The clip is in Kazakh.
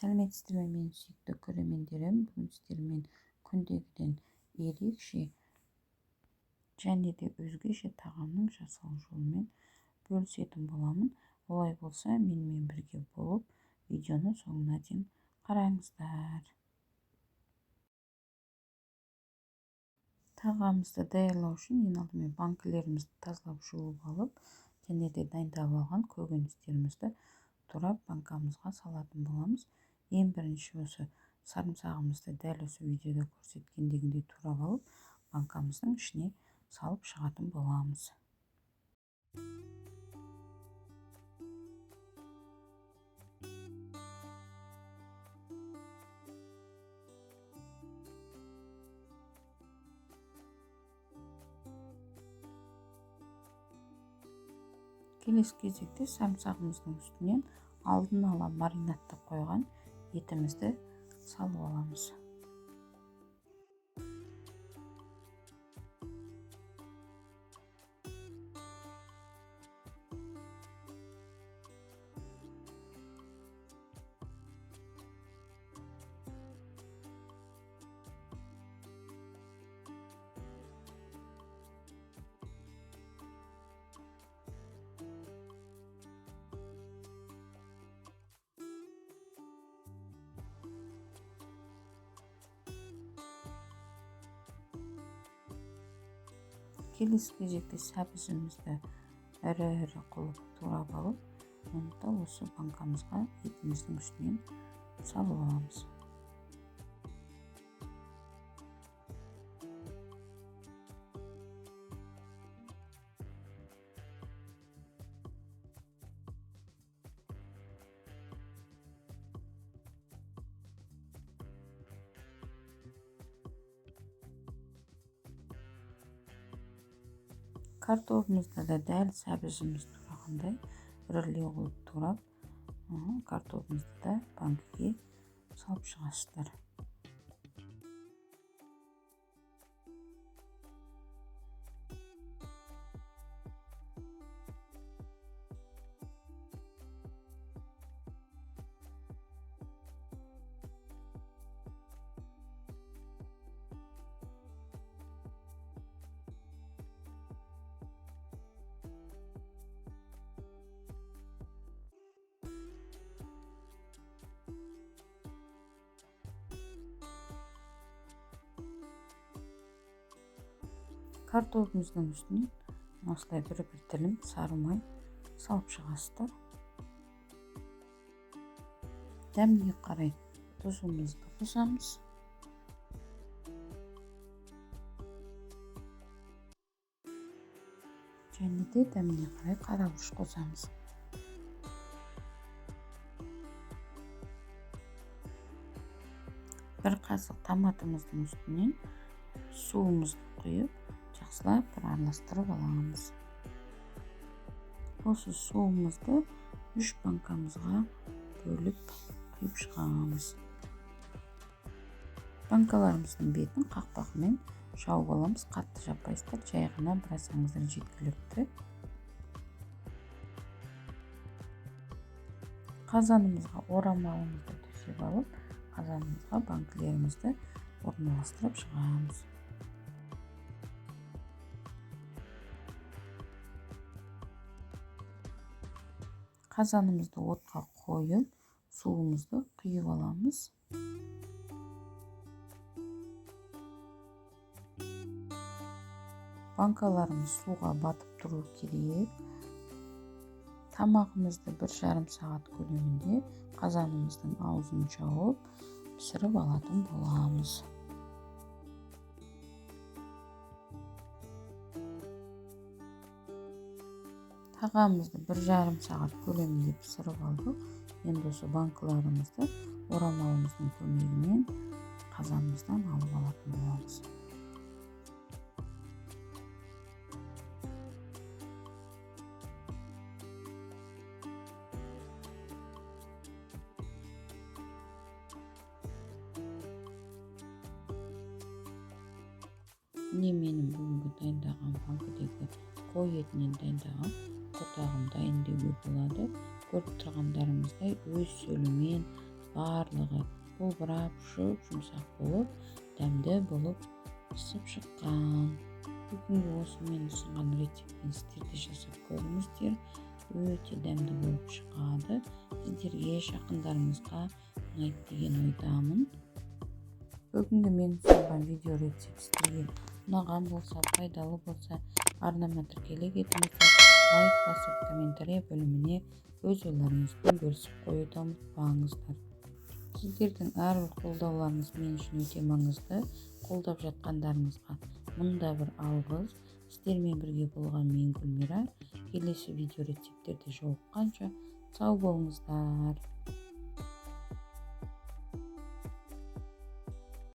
Сәлеметсіздер ме, менің сүйікті көрермендерім? Бүгін сіздермен күндегіден ерекше және де өзгеше тағамның жасалу жолымен бөлісетін боламын. Олай болса, менімен бірге болып, видеоны соңына дейін қараңыздар. Тағамымызды даярлау үшін ең алдымен банкілерімізді тазалап жуып алып, және де дайындап алған көкөністерімізді турап банкамызға салатын боламыз. Ең бірінші осы сарымсағымызды дәл осы видеода көрсеткендегіндей турап алып, банкамыздың ішіне салып шығатын боламыз. Келесі кезекте сарымсағымыздың үстінен алдын ала маринадтап қойған етімізді салып аламыз. Келесі кезекте сәбізімізді ірі қылып турап алып, оны да осы банкамызға етіміздің үстінен салып аламыз. Картопымызды да дәл сәбізіміз турағандай ірілеу қылып турап, картопымызды да банкіге салып шығасыздар. Картопымыздың үстіне осылай бір тілім сары май салып шығасыздар. Дәміне қарай тұзымызды қосамыз. Және де дәміне қарай қарабұрыш қосамыз. Бір қасық томатымыздың үстінен суымызды құйып, жақсылап бір араластырып аламыз. Осы суымызды 3 банкамызға бөліп құйып шығамыз. Банкаларымыздың бетін қақпағымен жауып аламыз. Қатты жаппайсыздар, жай ғана бір асаңыздар жеткілікті. Қазанымызға орамалымызды төсеп алып, қазанымызға банкілерімізді орналастырып шығамыз. Қазанымызды отқа қойып, суымызды құйып аламыз. Банкаларымыз суға батып тұру керек. Тамағымызды 1,5 сағат көлемінде қазанымыздың аузын жауып, пісіріп алатын боламыз. Тағамымызды 1,5 сағат көлемінде пісіріп алдық. Енді осы банкаларымызды орамалымыздың көмегімен қазанымыздан алып алатын боламыз. Міне менің бүгінгі дайындаған банкідегі қой етінен дайындаған қотағым дайын деуге болады. Көріп тұрғандарыңыздай өз сөлімен барлығы бұлбырап жұмсақ болып, дәмді болып пісіп шыққан. Бүгінгі осы мен ұсынған рецептін сіздерде жасап көріңіздер. Өте дәмді болып шығады. Сіздерге, жақындарыңызға ұнайды деген ойдамын. Бүгінгі мен ұсынған видео рецепт сіздерге ұнаған болса, пайдалы болса, арнама тіркеле кетіңіздер. Лайк басып, комментарий бөліміне өз ойларыңызбен бөлісіп қоюды ұмытпаңыздар. Сіздердің әрбір қолдауларыңыз мен үшін өте маңызды. Қолдап жатқандарыңызға мында бір алғыс. Сіздермен бірге болған мен Гүлмира. Келесі видео рецептерде жолыққанша сау болыңыздар.